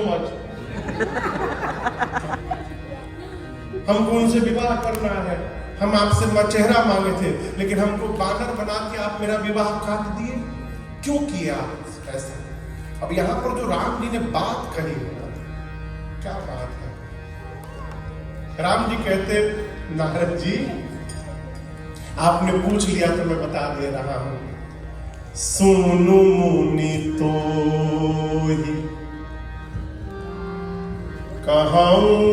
Much. हमको उनसे विवाह करना है, हम आपसे चेहरा मांगे थे, लेकिन हमको बानर बना के आप मेरा विवाह काट दिए, क्यों किया ऐसा? अब यहां पर जो राम जी ने बात कही है, क्या बात है? राम जी कहते, नारद जी आपने पूछ लिया तो मैं बता दे रहा हूं। सुनु मुनि तो ही कहूं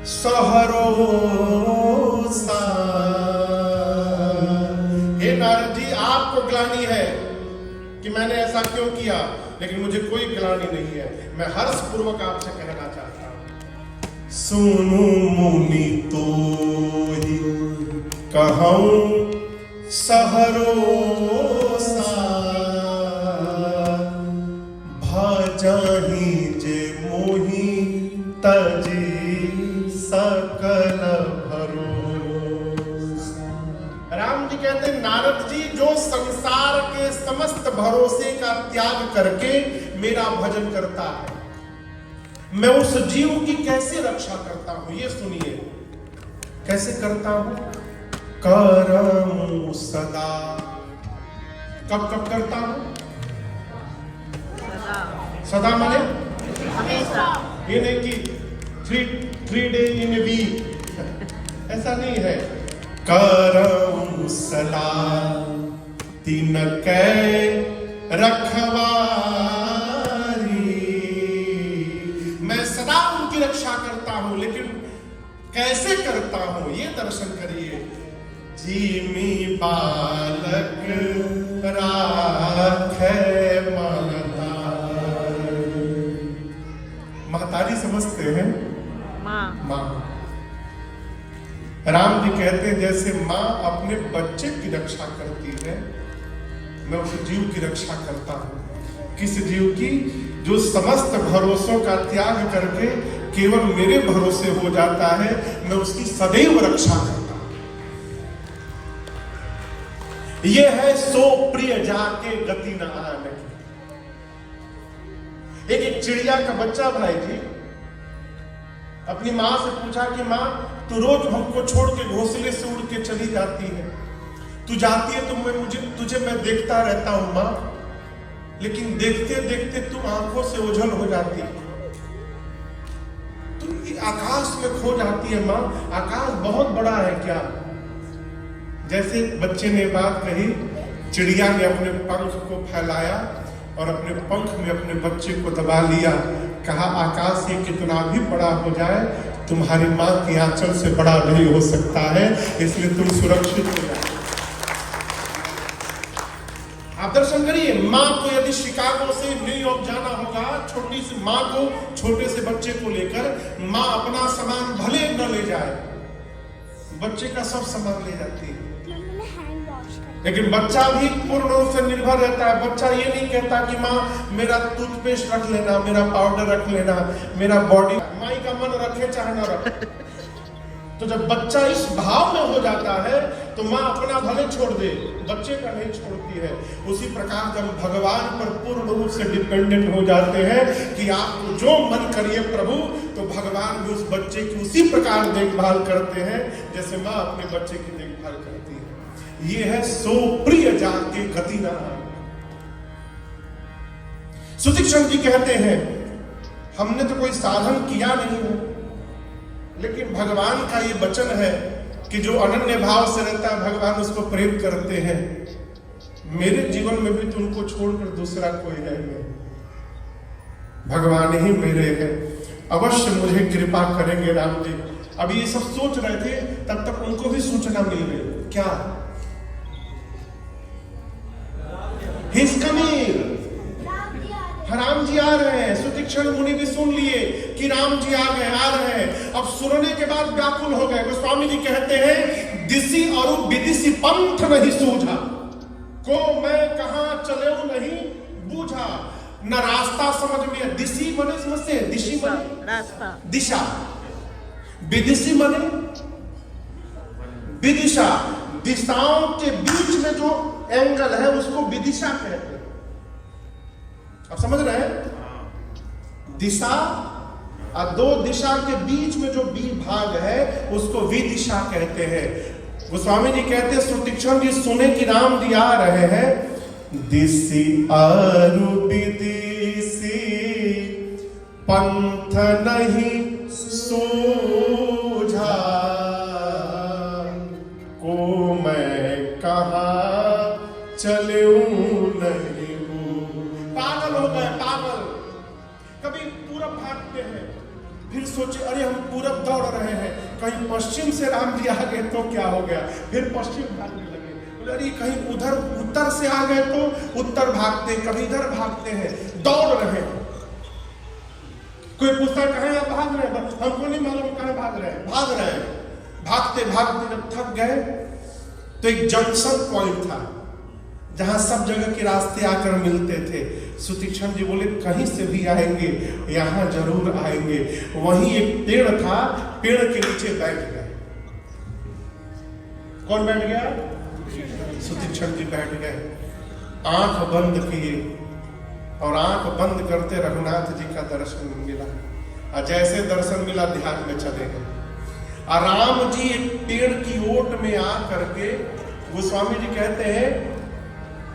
सहरोसा। हे नारद जी, आपको ग्लानि है कि मैंने ऐसा क्यों किया, लेकिन मुझे कोई ग्लानि नहीं है। मैं हर्ष पूर्वक आपसे कहना चाहता हूं, सुनु मुनि तो ही कहूं सहरोसा। भजहि जे मोहि तजी सकल भरोसा। राम जी कहते हैं, नारद जी जो संसार के समस्त भरोसे का त्याग करके मेरा भजन करता है, मैं उस जीव की कैसे रक्षा करता हूं, ये सुनिए। कैसे करता हूं? करमु सदा। कब कब करता हूं? सदा माने हमेशा। ये नहीं कि three day in a week, ऐसा नहीं है। करमु सदा तीन कै रखवारी। मैं सदा उनकी रक्षा करता हूं, लेकिन कैसे करता हूं ये दर्शन करिए। जीमी बालक राखे महतारी समझते हैं, माँ। राम जी कहते हैं, जैसे माँ अपने बच्चे की रक्षा करती है, मैं उस जीव की रक्षा करता हूं। किस जीव की? जो समस्त भरोसों का त्याग करके केवल मेरे भरोसे हो जाता है, मैं उसकी सदैव रक्षा करता हूं। यह है सो प्रिय जाके गति न आने। एक चिड़िया का बच्चा भाई जी अपनी माँ से पूछा कि माँ, तू रोज हमको छोड़ के घोंसले से उड़ के चली जाती है, तू जाती है तो तुझे मैं देखता रहता हूं माँ, लेकिन देखते देखते तू आंखों से ओझल हो जाती है, तू आकाश में खो जाती है माँ। आकाश बहुत बड़ा है क्या? जैसे बच्चे ने बात कही, चिड़िया ने अपने पंख को फैलाया और अपने पंख में अपने बच्चे को दबा लिया। कहा, आकाश ये कितना भी बड़ा हो जाए, तुम्हारी माँ की आंचल से बड़ा नहीं हो सकता है, इसलिए तुम सुरक्षित हो जाए। आप दर्शन करिए, माँ को यदि शिकागो से न्यूयॉर्क जाना होगा, छोटी सी माँ को, छोटे से बच्चे को लेकर, माँ अपना सामान भले न ले जाए, बच्चे का सब सामान ले जाती है, लेकिन बच्चा भी पूर्ण रूप से निर्भर रहता है। बच्चा ये नहीं कहता कि माँ मेरा टूथपेस्ट रख लेना, मेरा पाउडर रख लेना, मेरा बॉडी, माई का मन रखे चाहे ना रखे। तो जब बच्चा इस भाव में हो जाता है तो माँ अपना भले छोड़ दे, बच्चे का नहीं छोड़ती है। उसी प्रकार जब भगवान पर पूर्ण रूप से डिपेंडेंट हो जाते हैं कि आपको जो मन करिए प्रभु, तो भगवान भी उस बच्चे की उसी प्रकार देखभाल करते हैं जैसे माँ अपने बच्चे की देखभाल करती है। ये है सो प्रिय जाके गति न आए। सुदीक्षण जी कहते हैं, हमने तो कोई साधन किया नहीं है, लेकिन भगवान का ये वचन है कि जो अनन्य भाव से रहता है भगवान उसको प्रेम करते हैं। मेरे जीवन में भी तुमको छोड़कर दूसरा कोई है नहीं, भगवान ही मेरे हैं। अवश्य मुझे कृपा करेंगे राम जी। अब ये सब सोच रहे थे, तब तक उनको भी सूचना मिल गई। क्या? He's coming। राम जी आ रहे हैं। सुतीक्षण मुनि भी सुन लिए कि राम जी आ रहे हैं। अब सुनने के बाद व्याकुल हो गए। गोस्वामी जी कहते हैं, दिशि और विदिशि पंथ नहीं सूझा, को मैं कहां चले नहीं बूझा। न रास्ता समझ में, दिशि मने समझते हैं, दिशि मने रास्ता, दिशा, विदिशि मने विदिशा। दिशाओं के बीच में जो एंगल है उसको विदिशा कहते हैं। आप समझ रहे हैं? दिशा और दो दिशा के बीच में जो बी भाग है उसको विदिशा कहते हैं। गोस्वामी जी कहते हैं, सुतीक्षण जी सुने कि राम जी आ रहे हैं। दिशि अरु विदिशि पंथ नहीं सूझा, को मैं कहाँ चलूं नहीं हूं। पागल हो गए, पागल। कभी पूरब भागते हैं, फिर सोचे अरे हम पूरब दौड़ रहे हैं, कहीं पश्चिम से राम जी आ गए तो क्या हो गया, फिर पश्चिम भागने लगे। बोले अरे कहीं उधर उत्तर से आ गए तो उत्तर भागते, कभी इधर भागते हैं, दौड़ रहे हैं। कोई पूछता है कहाँ आप भाग रहे हैं, हमको नहीं मालूम कहाँ भाग रहे हैं, भाग रहे हैं। भागते भागते जब थक गए तो एक जंक्शन पॉइंट था जहां सब जगह के रास्ते आकर मिलते थे। सुतीक्षण जी बोले कहीं से भी आएंगे, यहां जरूर आएंगे। वहीं एक पेड़ था, पेड़ के नीचे बैठ गए। कौन बैठ गया? सुतीक्षण जी बैठ गए, आंख बंद किए और आंख बंद करते रघुनाथ जी का दर्शन मिला। और जैसे दर्शन मिला ध्यान में चले गए। और राम जी एक पेड़ की ओट में आ करके गोस्वामी जी कहते हैं,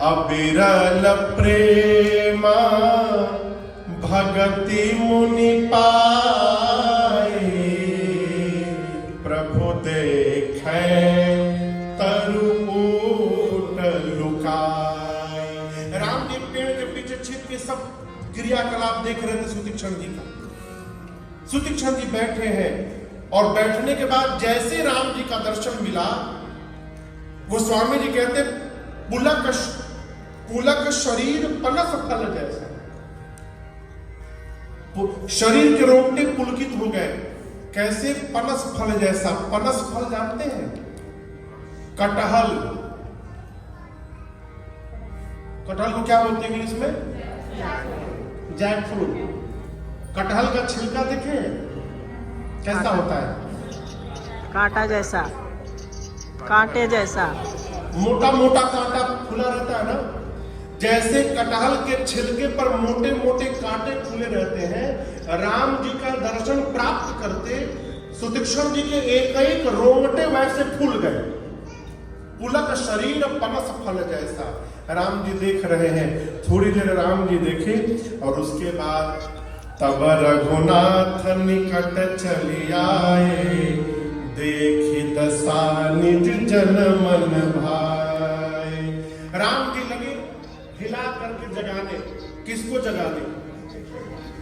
अबिरल प्रेमा भगति मुनि पाए, प्रभु देखे तरुओट लुकाए। राम जी पेड़ के पीछे छिप के सब क्रियाकलाप देख रहे थे सुतीक्षण जी का। सुतीक्षण जी बैठे हैं और बैठने के बाद जैसे राम जी का दर्शन मिला, गोस्वामी जी कहते पुलक शरीर पनस फल जैसा, शरीर के रोंगटे पुलकित हो गए। कैसे? पनस फल जैसा। पनस फल जानते हैं? कटहल। कटहल को क्या बोलते हैं इंग्लिश में? Jackfruit. कटहल का छिलका देखे कैसा होता है? कांटा जैसा, कांटे जैसा, मोटा मोटा कांटा खुला रहता है ना। जैसे कटहल के छिलके पर मोटे मोटे कांटे खुले रहते हैं, राम जी का दर्शन प्राप्त करते सुतीक्षण जी के एक एक रोंगटे वैसे फूल गए। पुलक शरीर पनस फल जैसा। राम जी देख रहे हैं। थोड़ी देर राम जी देखे और उसके बाद तब रघुनाथ निकट चली आए, देखी दशा निज जन मन भाए। राम जी लगे हिला करके जगाने। किसको जगाने?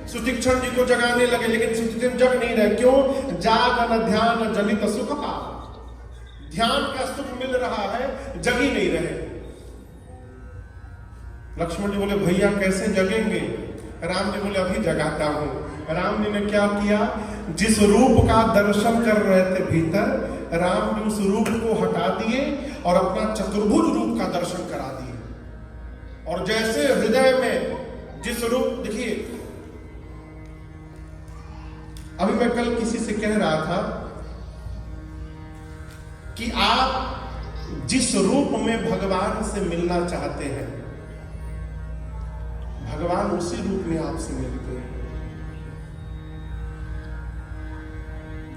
सुतीक्षण जी को जगाने लगे, लेकिन सुतीक्षण जग नहीं रहे। क्यों? जागन ध्यान जनित सुख पा। ध्यान का सुख मिल रहा है, जग ही नहीं रहे। लक्ष्मण जी बोले भैया कैसे जगेंगे? राम जी बोले अभी जगाता हूं। राम जी ने क्या किया? जिस रूप का दर्शन कर रहे थे भीतर, राम जी उस रूप को हटा दिए और अपना चतुर्भुज रूप का दर्शन करा दिए। और जैसे हृदय में जिस रूप, देखिए अभी मैं कल किसी से कह रहा था कि आप जिस रूप में भगवान से मिलना चाहते हैं, भगवान उसी रूप में आपसे मिलते हैं।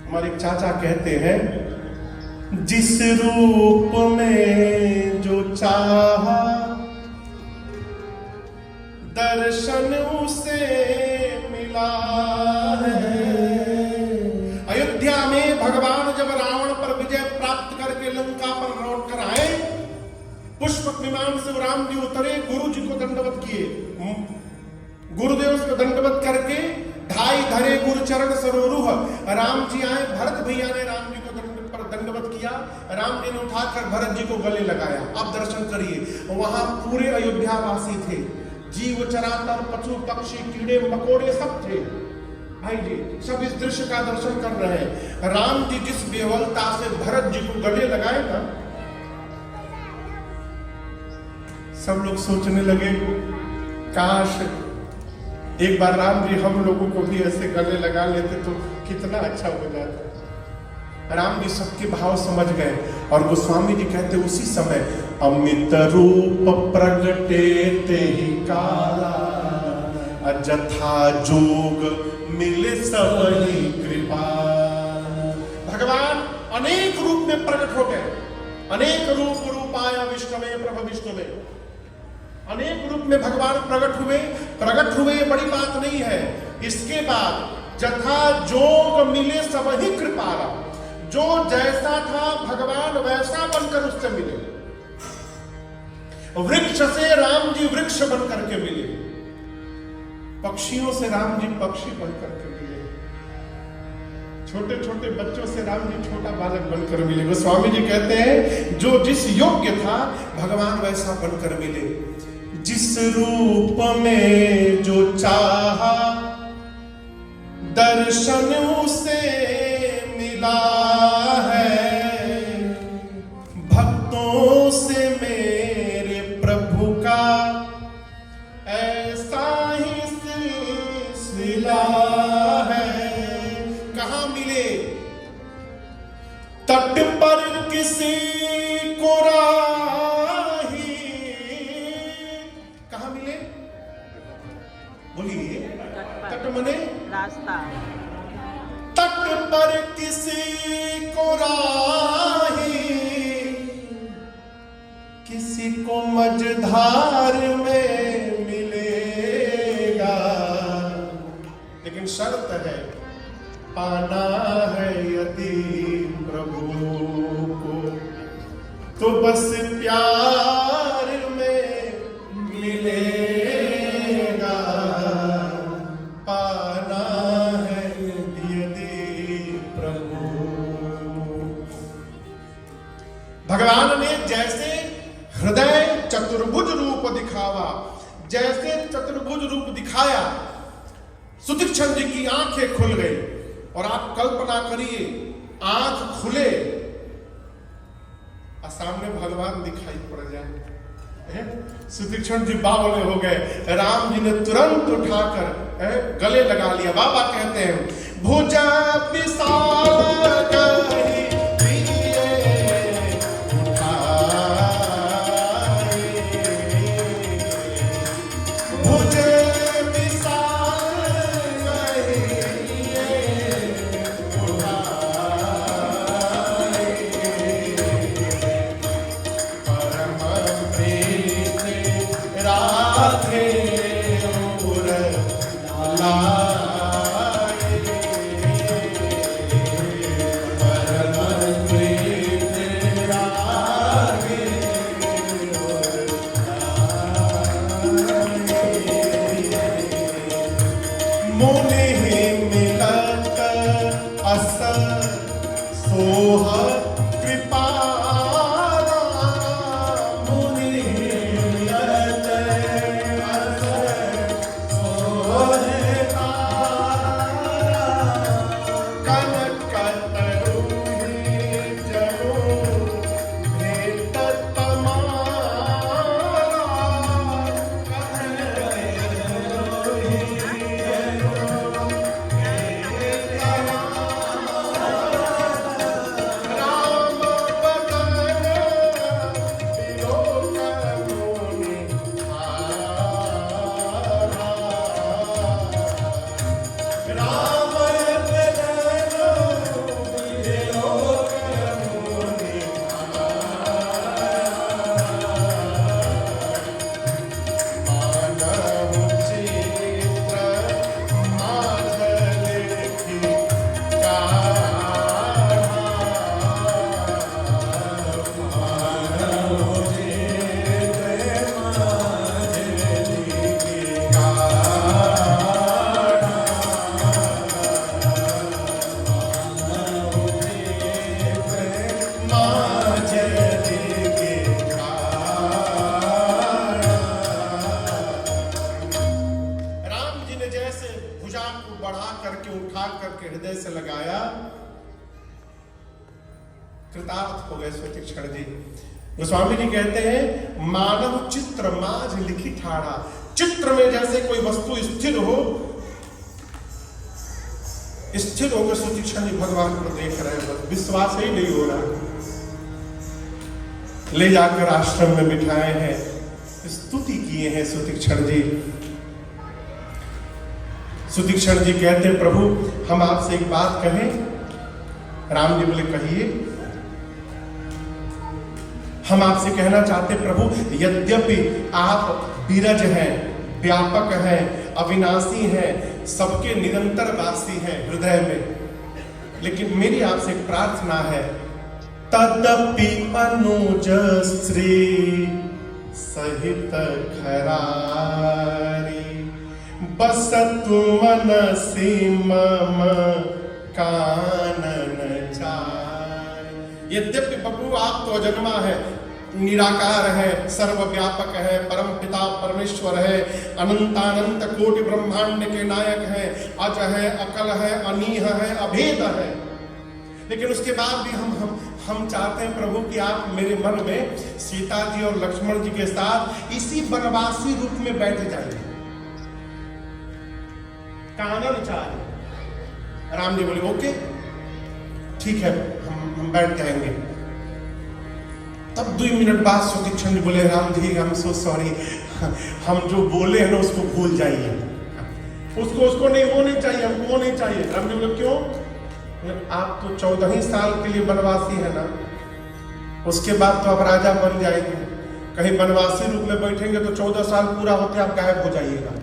हमारे एक चाचा कहते हैं, जिस रूप में जो चाहा दर्शन उसे मिला है। अयोध्या में भगवान जब रावण पर विजय प्राप्त करके लंका पर लौट कर आए, पुष्पक विमान से राम जी उतरे, गुरु जी को दंडवत किए। गुरुदेव को दंडवत करके ढाई धरे गुरु चरण सरोरुह। राम जी आए, भरत भैया ने राम जी को दंडवत किया। राम जी ने उठाकर भरत जी को गले लगाया। आप दर्शन करिए, वहां पूरे अयोध्या वासी थे, जीव चराचर पशु पक्षी कीड़े मकोड़े सब थे। भाई जी सब इस दृश्य का दर्शन कर रहे हैं। राम जी जिस बेवलता से भरत जी को गले लगाए ना, सब लोग सोचने लगे काश एक बार राम जी हम लोगों को भी ऐसे गले लगा लेते तो कितना अच्छा हो जाता। राम जी सबके भाव समझ गए और गोस्वामी जी कहते उसी समय अमित रूप प्रगटे ते ही काला, जथा जोग मिले सबही कृपा। भगवान अनेक रूप में प्रकट हो गए, अनेक रूपाया विष्णुवे प्रभ विष्णुवे, अनेक रूप में भगवान प्रकट हुए बड़ी बात नहीं है। इसके बाद जथा जोग मिले सबही कृपाला, जो जैसा था भगवान वैसा बनकर उससे मिले। वृक्ष से राम जी वृक्ष बनकर के मिले, पक्षियों से राम जी पक्षी बनकर के मिले, छोटे छोटे बच्चों से राम जी छोटा बालक बनकर मिले। गोस्वामी जी कहते हैं जो जिस योग्य था भगवान वैसा बनकर मिले। जिस रूप में जो चाहा दर्शन उसे मिला है, भक्तों से मेरे प्रभु का ऐसा ही सिलसिला है। कहाँ मिले? तट पर किसी को राही, कहाँ मिले? बोलिए। तट मने रास्ता। तट पर किसी को राही, किसी को मझधार में मिलेगा। लेकिन शर्त है, पाना है यदि प्रभु को तो बस प्यार में मिलेगा। पाना है यदि प्रभु। भगवान ने जैसे हृदय चतुर्भुज रूप दिखावा, जैसे चतुर्भुज रूप दिखाया, सुतीक्षण जी की आंखें खुल गई। और आप कल्पना करिए, आंख खुले और सामने भगवान दिखाई पड़ जाए। सुतीक्षण जी बावले हो गए। राम जी ने तुरंत उठाकर गले लगा लिया। बाबा कहते हैं भुजा विशाल करी कृतार्थ हो गए सुतीक्षण जी। गोस्वामी जी कहते हैं मानव चित्र माझ लिखी ठाड़ा। चित्र में जैसे कोई वस्तु स्थिर हो, स्थिर होकर सुतीक्षण जी भगवान को देख रहे हैं, विश्वास ही नहीं हो रहा। ले जाकर आश्रम में बिठाए हैं, स्तुति किए हैं सुतीक्षण जी। सुदीक्षण जी कहते हैं, प्रभु हम आपसे एक बात कहें। राम जी बोले, कहिए। हम आपसे कहना चाहते प्रभु, यद्यपि आप विरज हैं, व्यापक हैं, अविनाशी हैं, सबके निरंतर वासी हैं हृदय में, लेकिन मेरी आपसे एक प्रार्थना है, तदपि अनुज श्री सहित खरारी बसतु मनसि मम कानन चारि। यद्यपि प्रभु आप तो अजन्मा है, निराकार है, सर्वव्यापक है, परम पिता परमेश्वर है, अनंतानंत कोटि ब्रह्मांड के नायक है, अज है, अकल है, अनीह है, अभेद है, लेकिन उसके बाद भी हम चाहते हैं प्रभु कि आप मेरे मन में सीता जी और लक्ष्मण जी के साथ इसी वनवासी रूप में बैठ जाइए। कानन चाहे। राम जी बोले, ओके ठीक है, हम बैठ जाएंगे। तब 2 मिनट बाद सुदीक्षण जी बोले, Ram ji I am so sorry, हम जो बोले हैं ना उसको भूल जाइए, उसको नहीं, वो नहीं चाहिए, हमको वो नहीं चाहिए। राम जी बोले, क्यों? आप तो 14 ही साल के लिए वनवासी है ना, उसके बाद तो आप राजा बन जाएंगे, कहीं वनवासी रूप में बैठेंगे तो 14 साल पूरा होते आप गायब हो जाइएगा।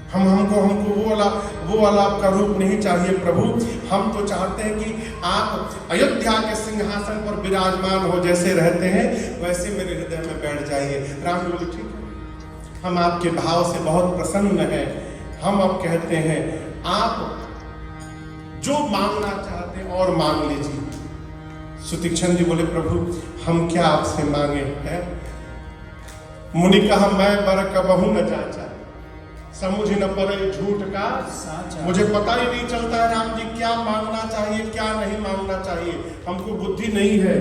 हमको वो वाला आपका रूप नहीं चाहिए प्रभु। हम तो चाहते हैं कि आप अयोध्या के सिंहासन पर विराजमान हो, जैसे रहते हैं वैसे मेरे हृदय में बैठ जाइए। राम जी बोले, ठीक है, हम आपके भाव से बहुत प्रसन्न हैं। हम अब कहते हैं, आप जो मांगना चाहते हैं और मांग लीजिए। सुदीक्षण जी बोले, प्रभु हम क्या आपसे मांगे हैं? मुनि कहा, मैं बर कबहू न जाचा, समुझ न पड़े झूठ का साचा। मुझे पता ही नहीं चलता है राम जी, क्या मांगना चाहिए क्या नहीं मांगना चाहिए, हमको बुद्धि नहीं है।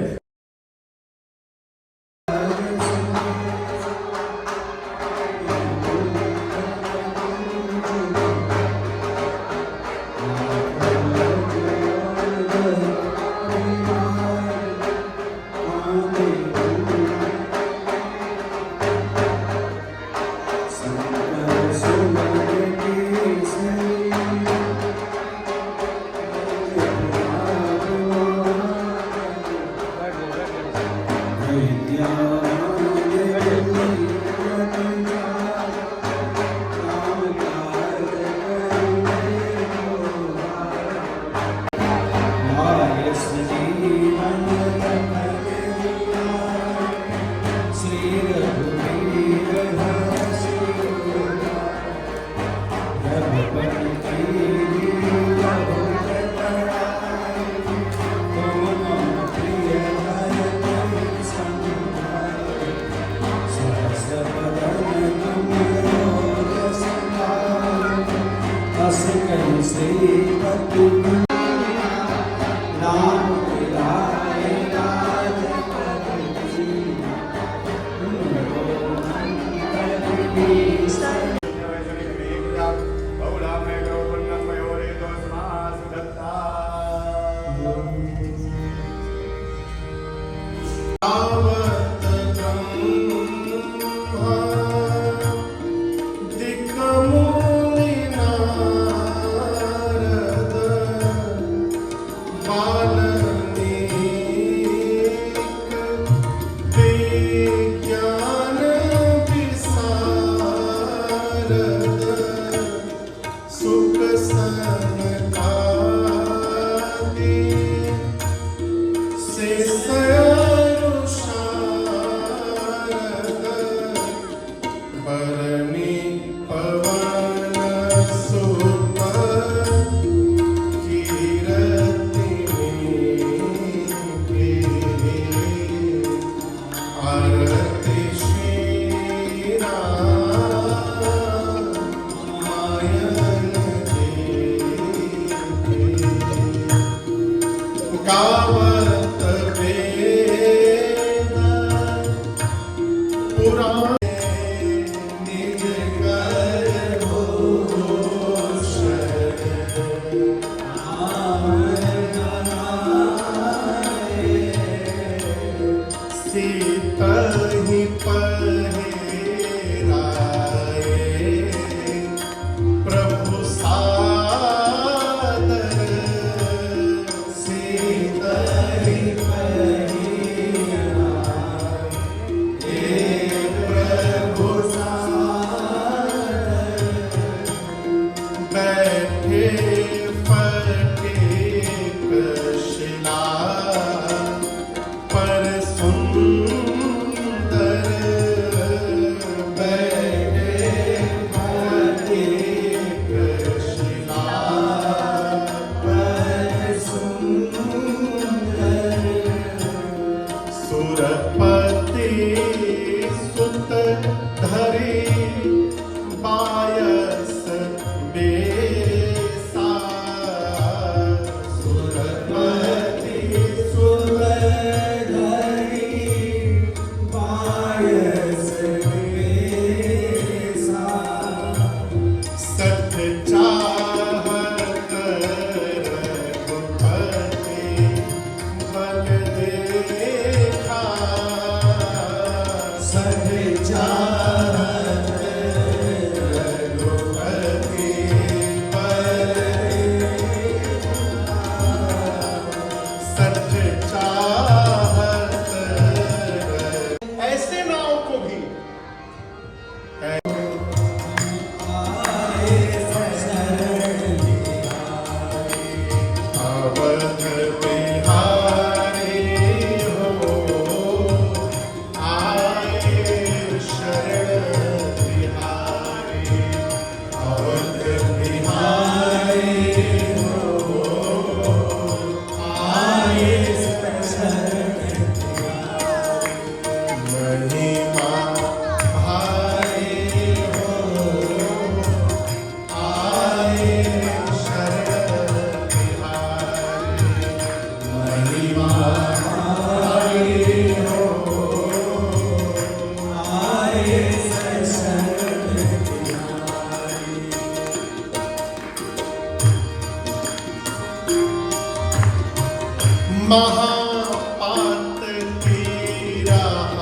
महापात की राह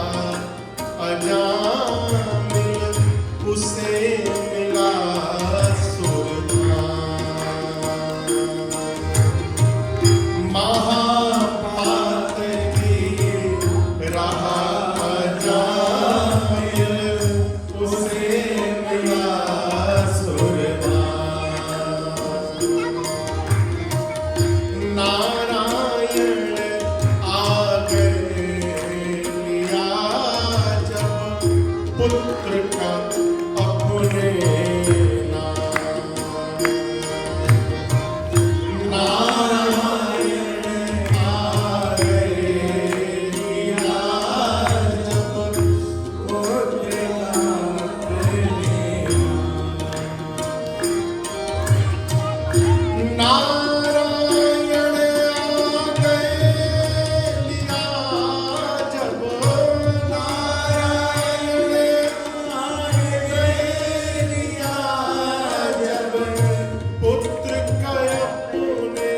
अजामिल उसे मिला सुरधाम। महापात की राह अजामिल उसे मिला सुरधाम। नारायण आ गए लिया जब पुत्र का अपने नाम। नारायण आ गए लिया जब पुत्र का अपने नाम। नारायण आ गए लिया जब नारायण आ गए लिया जब पुत्र का अपने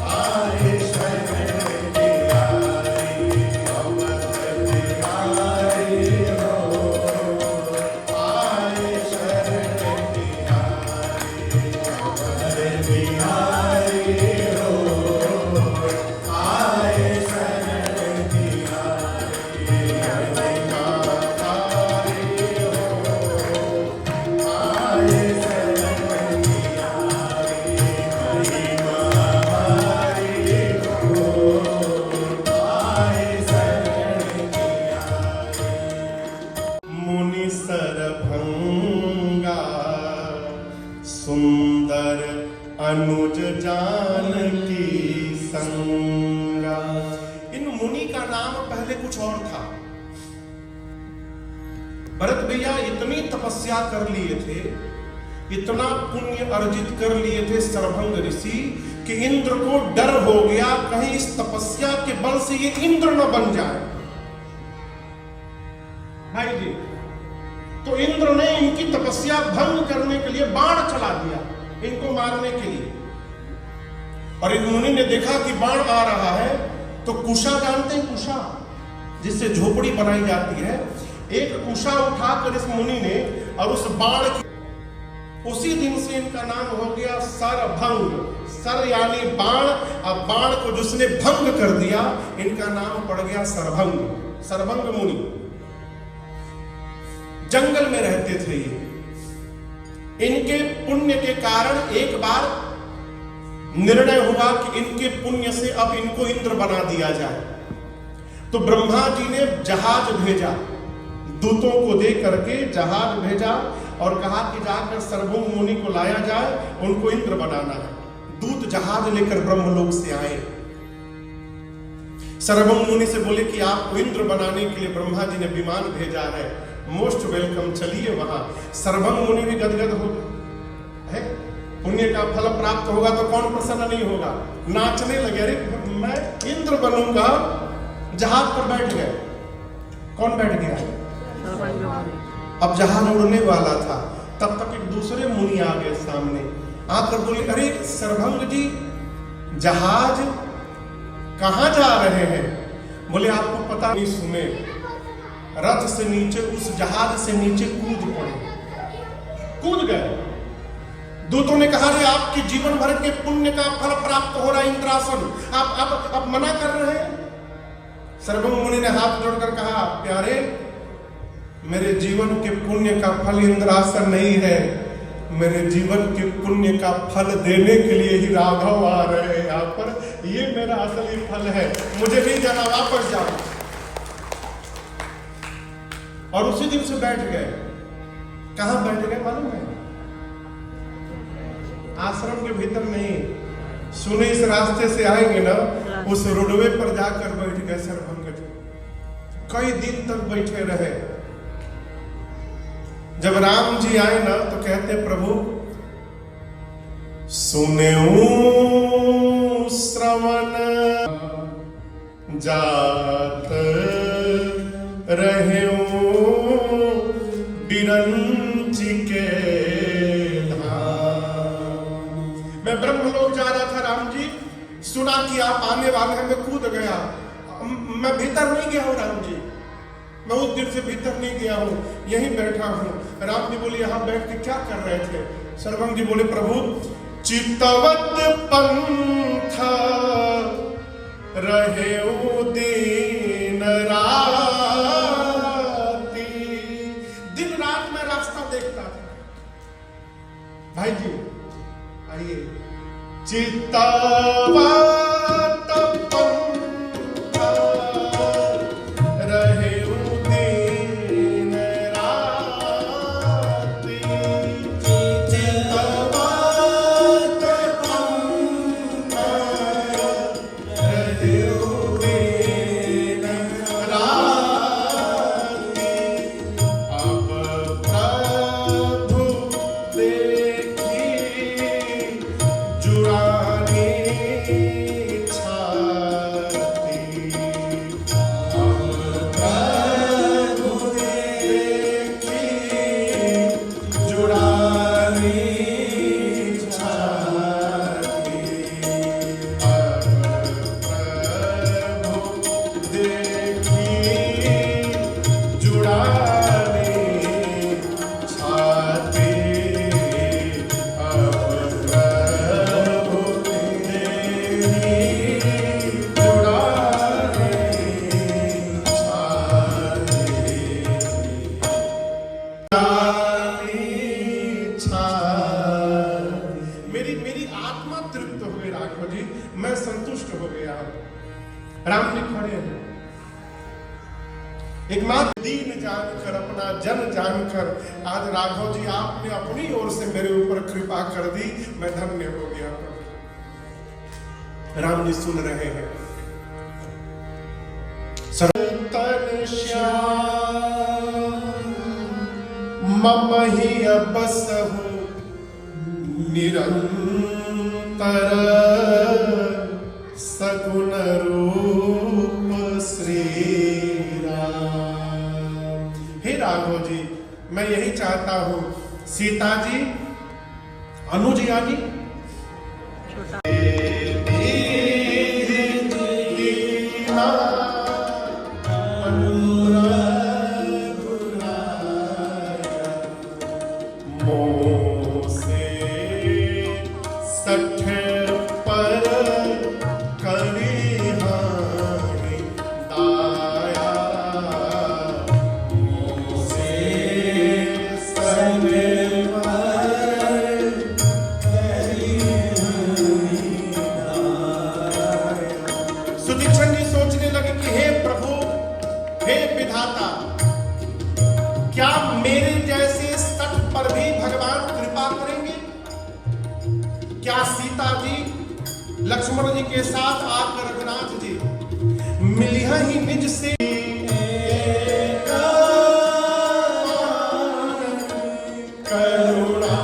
आए शरण मुनि सरभंगा सुंदर अनुज जानकी संगा। इन मुनि का नाम पहले कुछ और था। भरत भैया इतनी तपस्या कर लिए थे, इतना पुण्य अर्जित कर लिए थे सरभंग ऋषि कि इंद्र को डर हो गया कहीं इस तपस्या के बल से ये इंद्र न बन जाए। भाई जी, तो इंद्र ने इनकी तपस्या भंग करने के लिए बाण चला दिया इनको मारने के लिए। और इन मुनि ने देखा कि बाण आ रहा है तो कुशा जानते हैं, कुशा जिससे झोपड़ी बनाई जाती है, एक कुशा उठाकर इस मुनि ने और उस बाण की, उसी दिन से इनका नाम हो गया सरभंग। सर यानी बाण, अब बाण को जिसने भंग कर दिया इनका नाम पड़ गया सरभंग। सरभंग मुनि जंगल में रहते थे ये। इनके पुण्य के कारण एक बार निर्णय हुआ कि इनके पुण्य से अब इनको इंद्र बना दिया जाए। तो ब्रह्मा जी ने जहाज भेजा, दूतों को दे करके जहाज भेजा और कहा कि जाकर सरभंग मुनि को लाया जाए, उनको इंद्र बनाना है। दूत जहाज लेकर ब्रह्मलोक से आए, सरभंग मुनि से बोले कि आपको इंद्र बनाने के लिए ब्रह्मा जी ने विमान भेजा है, मोस्ट वेलकम, चलिए वहां। सरभंग मुनि भी गदगद हो है, पुण्य का फल प्राप्त होगा तो कौन प्रसन्न नहीं होगा। नाचने लगे, अरे मैं इंद्र बनूंगा। जहाज पर बैठ गए। कौन बैठ गया? अब जहाज उड़ने वाला था, तब तक एक दूसरे मुनि आ गए सामने, आकर बोले, अरे सरभंग जी, जहाज कहां जा रहे हैं? बोले आपको पता नहीं। सुने, रथ से नीचे, उस जहाज से नीचे कूद पड़े, कूद गए। दूतों ने कहा, रे आपके जीवन भर के पुण्य का फल प्राप्त हो रहा है, इंद्रासन, आप मना कर रहे हैं। सरभंग मुनि ने हाथ जोड़कर कहा, प्यारे, मेरे जीवन के पुण्य का फल इंद्रासन नहीं है, मेरे जीवन के पुण्य का फल देने के लिए ही राघव आ रहे हैं यहाँ पर। ये मेरा असली फल है, मुझे नहीं जाना, वापस जाओ। और उसी दिन से बैठ गए। कहां बैठ गए मालूम है? आश्रम के भीतर नहीं, सुने इस रास्ते से आएंगे ना, उस रोडवे पर जाकर बैठ गए सरभंग जी। कई दिन तक बैठे रहे। जब राम जी आए ना तो कहते, प्रभु सुनेऊ श्रवण जात रहे बिरंच के सुना कि आप आने वाले हैं, मैं कूद गया। मैं भीतर नहीं गया हूँ राम जी, मैं उस दिन से भीतर नहीं गया हूँ, यहीं बैठा हूँ। राम जी बोले यहाँ बैठ के क्या कर रहे थे? सर्वंग जी बोले प्रभु चितवत पंथ रहे दिन राती, दिन रात में रास्ता देखता था। भाई जी आइए। चितवत पंथ रहे दिन राती, चितवत पंथ रहे दिन राती। अब प्रभु देखी जुड़ानी छाती, अब प्रभु देखी जुड़ानी छाती, अब प्रभु देखी जुड़ानी छाती, अब प्रभु देखी जुड़ानी छाती। मेरी आत्मा तृप्त हो गई राघव जी, मैं संतुष्ट हो गया। राम जी खड़े हैं, एक मात्र दीन जानकर, अपना जन जानकर आज राघव जी आपने अपनी ओर से मेरे ऊपर कृपा कर दी, मैं धन्य हो गया। राम जी सुन रहे हैं। संतन श्याम मम ही बसहु निरंतर, सगुण रूप श्री राम। हे राघव जी, मैं यही चाहता हूं, सीता जी, अनुजया जी, छोटा सुदीक्षण जी सोचने लगे कि हे प्रभु, हे विधाता, क्या मेरे जैसे तट पर भी भगवान कृपा करेंगे? क्या सीता जी लक्ष्मण जी के साथ आकर रघुनाथ जी मिलिया ही निज से करुणा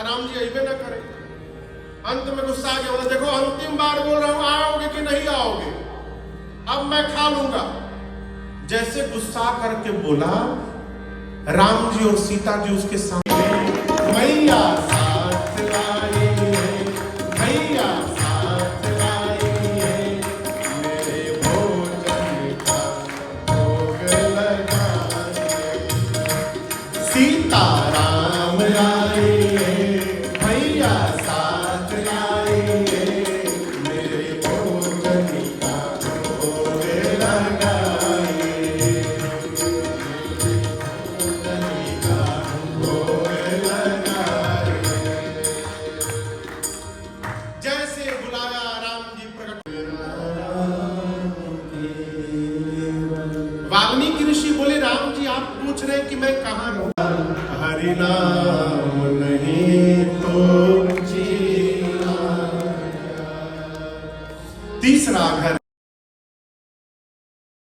राम जी अइबे ना करे। अंत में गुस्सा आ गया, देखो अंतिम बार बोल रहा हूं, आओगे कि नहीं आओगे? अब मैं खा लूंगा। जैसे गुस्सा करके बोला, राम जी और सीता जी उसके सामने, मैया साथ लाई है, मैया साथ लाई है, मेरे भोजन का भोग लगाए। सीता राम लाई है, मैया साथ लाई है, मेरे भोजन का भोग लगाए। जैसे बुलाया राम जी प्रकट। वाल्मीकि ऋषि बोले, राम जी आप पूछ रहे हैं कि मैं कहाँ हूँ? हरि नाम नहीं तो जीना। तीसरा घर